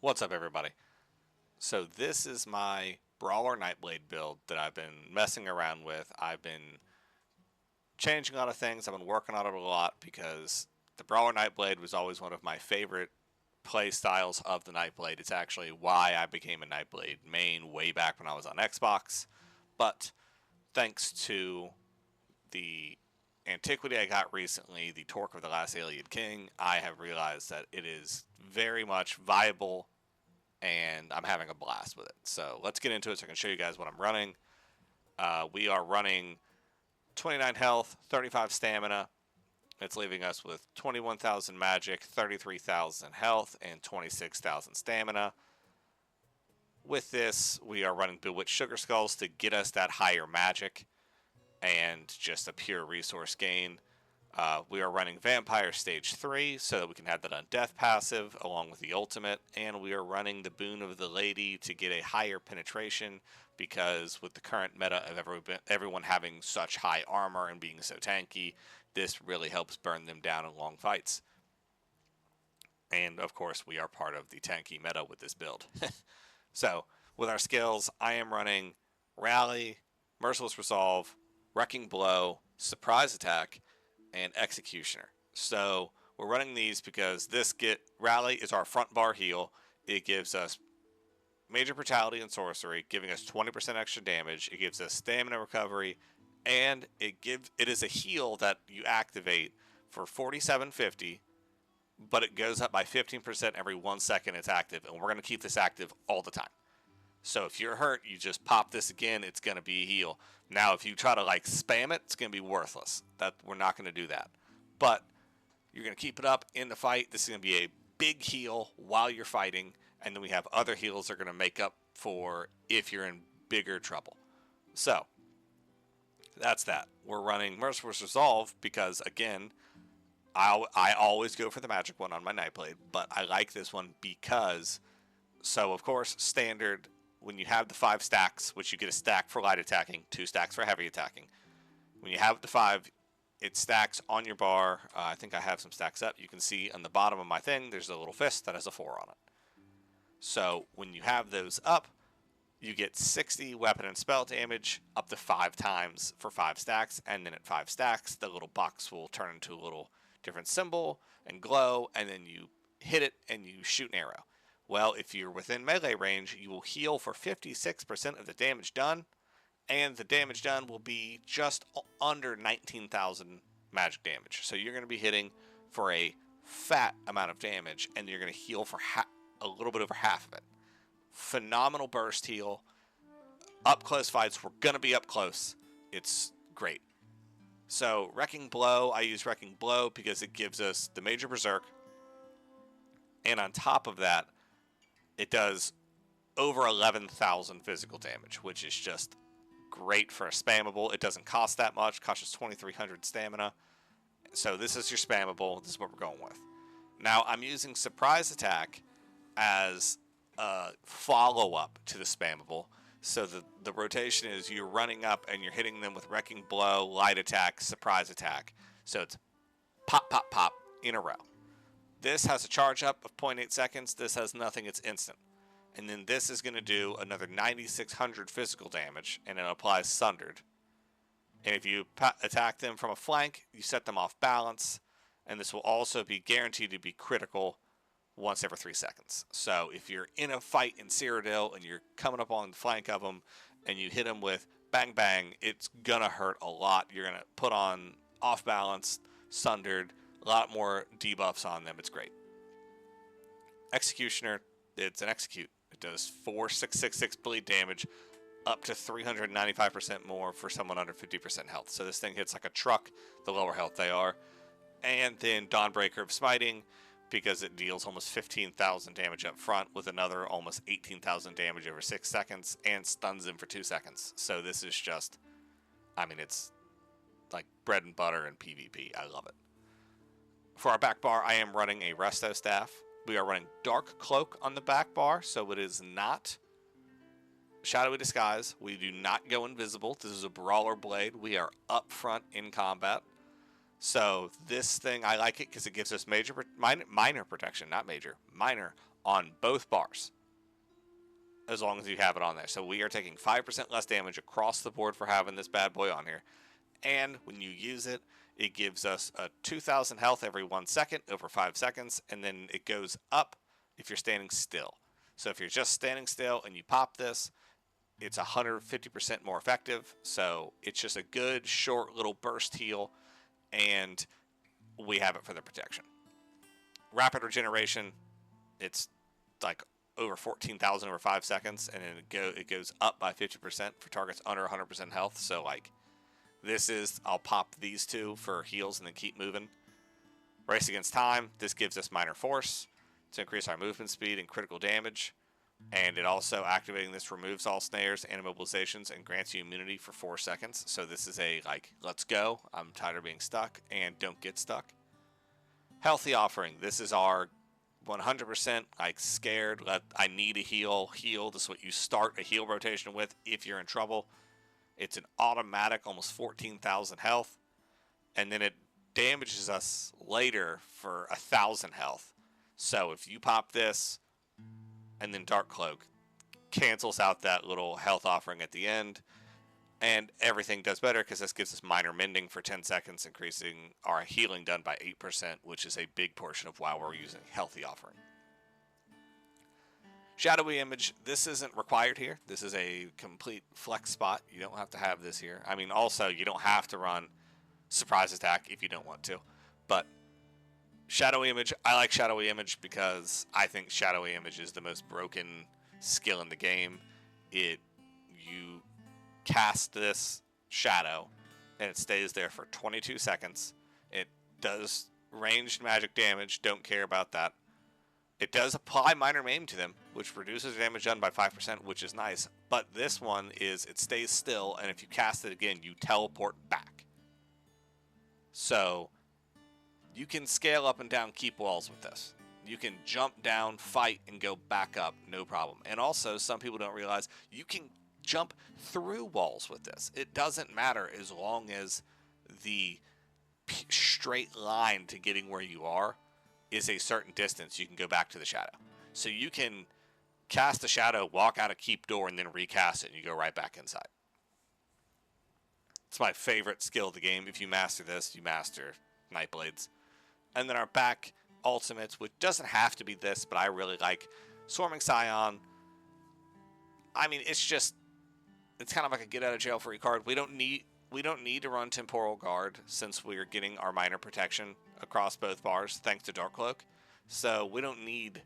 What's up, everybody? So this is my Brawler Nightblade build that I've been messing around with. I've been changing a lot of things. I've been working on it a lot because the Brawler Nightblade was always one of my favorite play styles of the Nightblade. It's actually why I became a Nightblade main way back when I was on Xbox. But thanks to the antiquity I got recently, the Torc of the Last Ayleid King, I have realized that it is very much viable and I'm having a blast with it. So let's get into it so I can show you guys what I'm running. We are running 29 health, 35 stamina. It's leaving us with 21,000 magic, 33,000 health, and 26,000 stamina. With this, we are running Bewitched Sugar Skulls to get us that higher magic and just a pure resource gain. We are running Vampire Stage 3 so that we can have that Undeath passive along with the ultimate, and we are running the Boon of the Lady to get a higher penetration because with the current meta of everyone having such high armor and being so tanky, this really helps burn them down in long fights. And of course, we are part of the tanky meta with this build. So, with our skills, I am running Rally, Merciless Resolve, Wrecking Blow, Surprise Attack, and Executioner. So we're running these because Rally is our front bar heal. It gives us major brutality and sorcery, giving us 20% extra damage. It gives us stamina recovery, and it is a heal that you activate for 4750, but it goes up by 15% every 1 second it's active, and we're going to keep this active all the time. So if you're hurt, you just pop this again, it's going to be a heal. Now, if you try to like spam it, it's going to be worthless. We're not going to do that. But you're going to keep it up in the fight. This is going to be a big heal while you're fighting. And then we have other heals that are going to make up for if you're in bigger trouble. So, that's that. We're running Merciless Resolve because, again, I always go for the magic one on my Nightblade. But I like this one because, so of course, standard, when you have the 5 stacks, which you get a stack for light attacking, 2 stacks for heavy attacking. When you have the 5, it stacks on your bar. I think I have some stacks up. You can see on the bottom of my thing, there's a little fist that has a 4 on it. So when you have those up, you get 60 weapon and spell damage up to 5 times for 5 stacks. And then at 5 stacks, the little box will turn into a little different symbol and glow. And then you hit it and you shoot an arrow. Well, if you're within melee range, you will heal for 56% of the damage done, and the damage done will be just under 19,000 magic damage. So you're going to be hitting for a fat amount of damage, and you're going to heal for a little bit over half of it. Phenomenal burst heal. Up close fights, we're going to be up close. It's great. So Wrecking Blow, I use Wrecking Blow because it gives us the Major Berserk, and on top of that, it does over 11,000 physical damage, which is just great for a spammable. It doesn't cost that much. It costs us 2,300 stamina. So this is your spammable. This is what we're going with. Now, I'm using Surprise Attack as a follow-up to the spammable. So the rotation is you're running up and you're hitting them with Wrecking Blow, Light Attack, Surprise Attack. So it's pop, pop, pop in a row. This has a charge up of 0.8 seconds. This has nothing. It's instant. And then this is going to do another 9,600 physical damage, and it applies Sundered. And if you attack them from a flank, you set them off balance, and this will also be guaranteed to be critical once every 3 seconds. So if you're in a fight in Cyrodiil and you're coming up on the flank of them, and you hit them with bang bang, it's going to hurt a lot. You're going to put on off balance, Sundered, a lot more debuffs on them. It's great. Executioner, it's an execute. It does 4,666 bleed damage, up to 395% more for someone under 50% health. So this thing hits like a truck, the lower health they are. And then Dawnbreaker of Smiting, because it deals almost 15,000 damage up front with another almost 18,000 damage over 6 seconds and stuns him for 2 seconds. So this is just, I mean, it's like bread and butter in PvP. I love it. For our back bar, I am running a Resto Staff. We are running Dark Cloak on the back bar, so it is not Shadowy Disguise. We do not go invisible. This is a BrawlerBlade. We are up front in combat. So this thing, I like it because it gives us minor protection, not major, minor on both bars, as long as you have it on there. So we are taking 5% less damage across the board for having this bad boy on here. And when you use it, it gives us a 2,000 health every 1 second over 5 seconds, and then it goes up if you're standing still. So if you're just standing still and you pop this, it's 150% more effective. So it's just a good short little burst heal, and we have it for the protection. Rapid regeneration, it's like over 14,000 over 5 seconds, and then it goes up by 50% for targets under 100% health. So like, this is, I'll pop these two for heals and then keep moving. Race Against Time, this gives us minor force to increase our movement speed and critical damage. And it also, activating this, removes all snares and immobilizations and grants you immunity for 4 seconds. So this is a, like, let's go, I'm tired of being stuck, and don't get stuck. Healthy Offering, this is our 100%, like, scared, I need a heal. This is what you start a heal rotation with if you're in trouble. It's an automatic, almost 14,000 health, and then it damages us later for 1,000 health. So if you pop this, and then Dark Cloak cancels out that little health offering at the end, and everything does better because this gives us minor mending for 10 seconds, increasing our healing done by 8%, which is a big portion of why we're using Healthy Offering. Shadowy Image, this isn't required here. This is a complete flex spot. You don't have to have this here. I mean, also, you don't have to run Surprise Attack if you don't want to. But Shadowy Image, I like Shadowy Image because I think Shadowy Image is the most broken skill in the game. You cast this shadow, and it stays there for 22 seconds. It does ranged magic damage. Don't care about that. It does apply minor maim to them, which reduces damage done by 5%, which is nice. But this one is, it stays still, and if you cast it again, you teleport back. So you can scale up and down keep walls with this. You can jump down, fight, and go back up, no problem. And also, some people don't realize, you can jump through walls with this. It doesn't matter as long as the straight line to getting where you are is a certain distance. You can go back to the shadow. So you can cast a shadow, walk out a keep door, and then recast it, and you go right back inside. It's my favorite skill of the game. If you master this, you master Nightblades. And then our back ultimates, which doesn't have to be this, but I really like Swarming Scion. I mean, it's kind of like a get out of jail free card. We don't need to run Temporal Guard since we are getting our minor protection across both bars thanks to Dark Cloak. So we don't need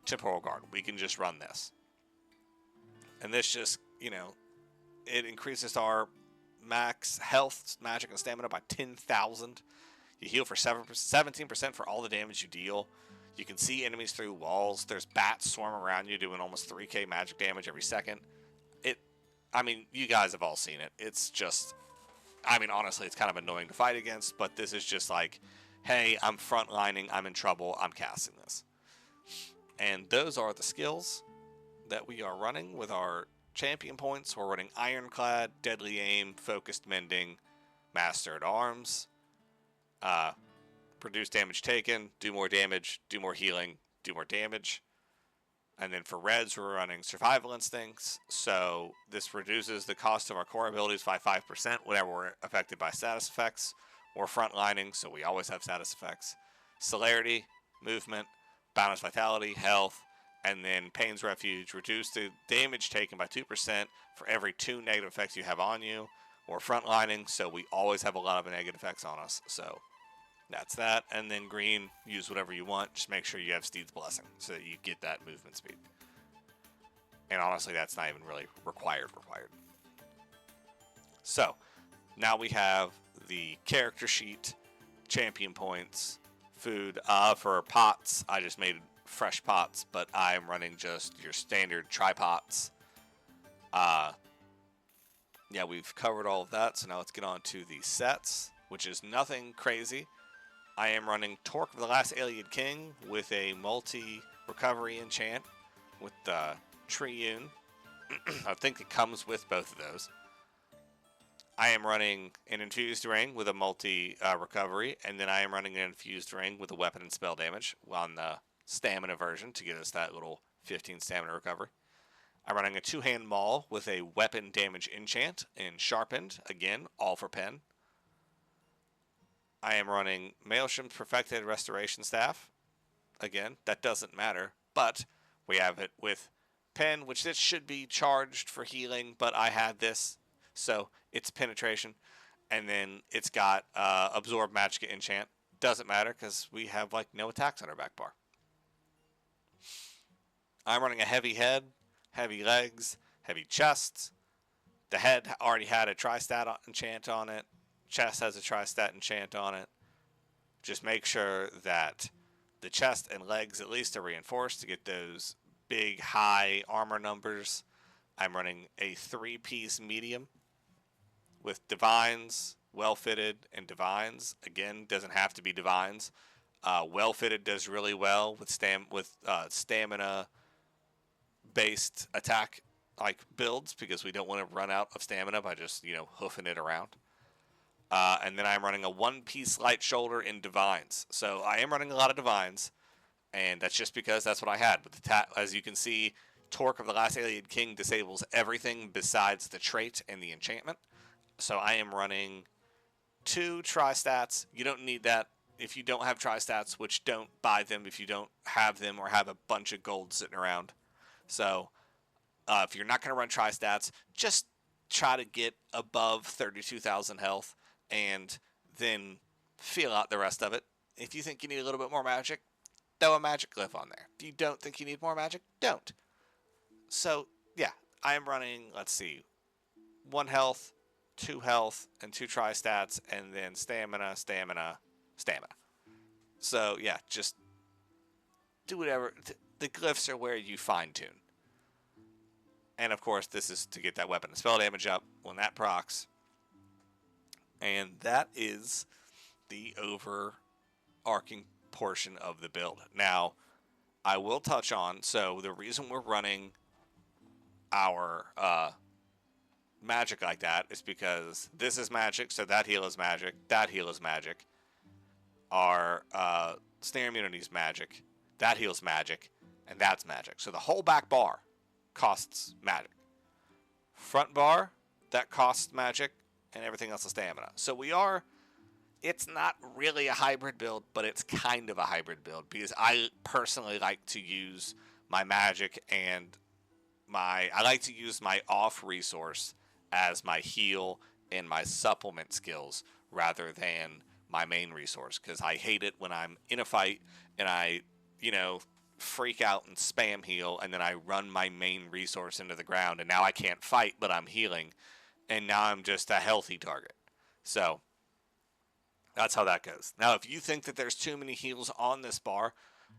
Temporal Guard. We can just run this. And this just, it increases our max health, magic, and stamina by 10,000. You heal for 17% for all the damage you deal. You can see enemies through walls. There's bats swarm around you doing almost 3k magic damage every second. I mean, you guys have all seen it. It's just, honestly, it's kind of annoying to fight against, but this is just like, hey, I'm frontlining, I'm in trouble, I'm casting this. And those are the skills that we are running with our champion points. We're running Ironclad, Deadly Aim, Focused Mending, Master at Arms, Produce Damage Taken, do more damage, do more healing, do more damage. And then for reds, we're running Survival Instincts, so this reduces the cost of our core abilities by 5% whenever we're affected by status effects. We're frontlining, so we always have status effects. Celerity, Movement, Balance Vitality, Health, and then Pain's Refuge. Reduce the damage taken by 2% for every 2 negative effects you have on you. We're frontlining, so we always have a lot of negative effects on us, so that's that. And then green, use whatever you want. Just make sure you have Steed's Blessing so that you get that movement speed. And honestly, that's not even really required. So, now we have the character sheet, champion points, food. For pots, I just made fresh pots, but I'm running just your standard tri-pots. Yeah, we've covered all of that, so now let's get on to the sets, which is nothing crazy. I am running Torc of the Last Ayleid King with a multi-recovery enchant with the Triune. I think it comes with both of those. I am running an Infused Ring with a multi-recovery, and then I am running an Infused Ring with a weapon and spell damage on the stamina version to get us that little 15 stamina recovery. I'm running a 2-hand maul with a weapon damage enchant in sharpened, again, all for pen. I am running Maelsham's Perfected Restoration Staff. Again, that doesn't matter, but we have it with pen, which this should be charged for healing, but I had this, so it's penetration. And then it's got Absorb Magicka enchant. Doesn't matter because we have like no attacks on our back bar. I'm running a heavy head, heavy legs, heavy chest. The head already had a tri-stat enchant on it. Chest has a tri-stat enchant on it. Just make sure that the chest and legs at least are reinforced to get those big high armor numbers. I'm running a 3-piece medium with divines, well fitted, and divines. Again, doesn't have to be divines. Well fitted does really well with stamina based attack like builds because we don't want to run out of stamina by just hoofing it around. And then I'm running a 1-piece light shoulder in divines. So I am running a lot of divines, and that's just because that's what I had. But as you can see, Torc of the Last Ayleid King disables everything besides the trait and the enchantment. So I am running 2 tri-stats. You don't need that if you don't have tri-stats, which don't buy them if you don't have them or have a bunch of gold sitting around. So if you're not going to run tri-stats, just try to get above 32,000 health and then feel out the rest of it. If you think you need a little bit more magic, throw a magic glyph on there. If you don't think you need more magic, don't. So, yeah, I am running, let's see, 1 health, 2 health, and 2 tri-stats, and then stamina, stamina, stamina. So, yeah, just do whatever. The glyphs are where you fine-tune. And, of course, this is to get that weapon and spell damage up when that procs. And that is the overarching portion of the build. Now, I will touch on, so the reason we're running our magic like that is because this is magic, so that heal is magic, that heal is magic. Our snare immunity is magic, that heals magic, and that's magic. So the whole back bar costs magic. Front bar, that costs magic, and everything else is stamina. So it's not really a hybrid build, but it's kind of a hybrid build because I personally like to use my magic and I like to use my off resource as my heal and my supplement skills rather than my main resource because I hate it when I'm in a fight and I, freak out and spam heal and then I run my main resource into the ground and now I can't fight but I'm healing and now I'm just a healthy target. So that's how that goes. Now, if you think that there's too many heals on this bar,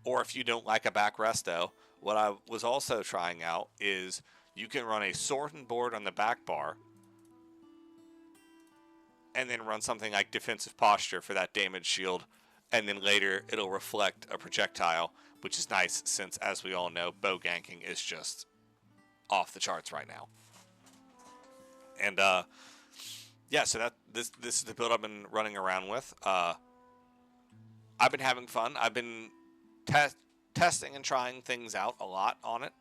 or if you don't like a back resto, what I was also trying out is you can run a sword and board on the back bar, and then run something like defensive posture for that damage shield, and then later it'll reflect a projectile, which is nice since, as we all know, bow ganking is just off the charts right now. And yeah, so this is the build I've been running around with. I've been having fun. I've been testing and trying things out a lot on it.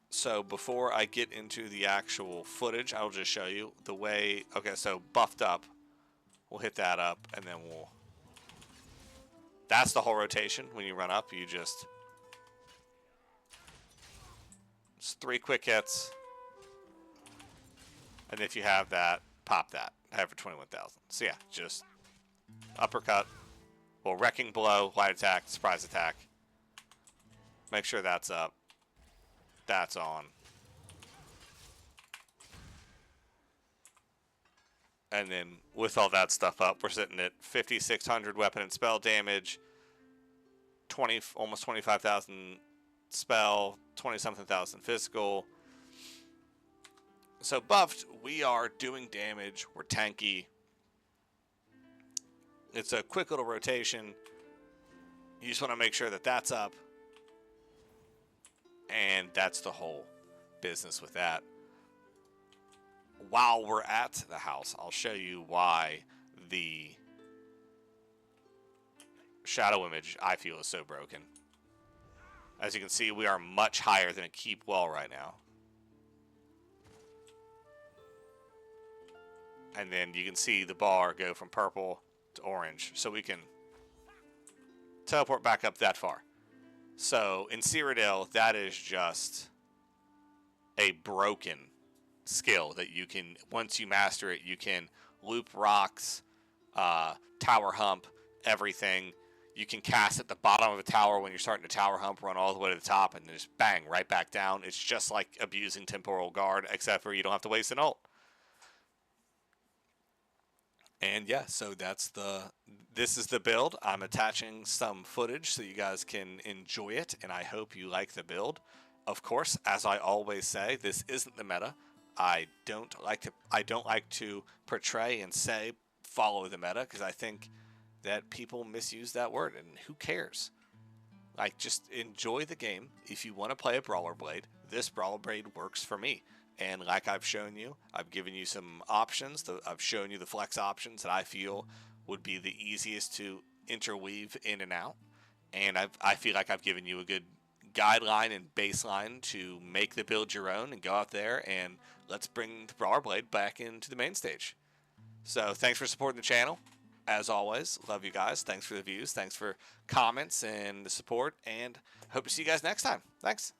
So before I get into the actual footage, I'll just show you the way. Okay, so buffed up. We'll hit that up, and then that's the whole rotation. When you run up, it's 3 quick hits. And if you have that, pop that. I have for 21,000. So yeah, just uppercut. Well, wrecking blow, light attack, surprise attack. Make sure that's up. That's on. And then with all that stuff up, we're sitting at 5,600 weapon and spell damage, almost 25,000 spell, 20-something thousand physical. So buffed, we are doing damage. We're tanky. It's a quick little rotation. You just want to make sure that that's up. And that's the whole business with that. While we're at the house, I'll show you why the shadow image I feel is so broken. As you can see, we are much higher than a keep well right now. And then you can see the bar go from purple to orange. So we can teleport back up that far. So in Cyrodiil, that is just a broken skill that you can, once you master it, you can loop rocks, tower hump, everything. You can cast at the bottom of a tower when you're starting to tower hump, run all the way to the top, and then just bang, right back down. It's just like abusing Temporal Guard, except for you don't have to waste an ult. And yeah, so this is the build. I'm attaching some footage so you guys can enjoy it, and I hope you like the build. Of course, as I always say, this isn't the meta. I don't like to portray and say follow the meta, because I think that people misuse that word, and who cares? Like, just enjoy the game. If you want to play a BrawlerBlade, this BrawlerBlade works for me. And like I've shown you, I've given you some options. I've shown you the flex options that I feel would be the easiest to interweave in and out. And I feel like I've given you a good guideline and baseline to make the build your own and go out there and let's bring the BrawlerBlade back into the main stage. So thanks for supporting the channel. As always, love you guys. Thanks for the views. Thanks for comments and the support. And hope to see you guys next time. Thanks.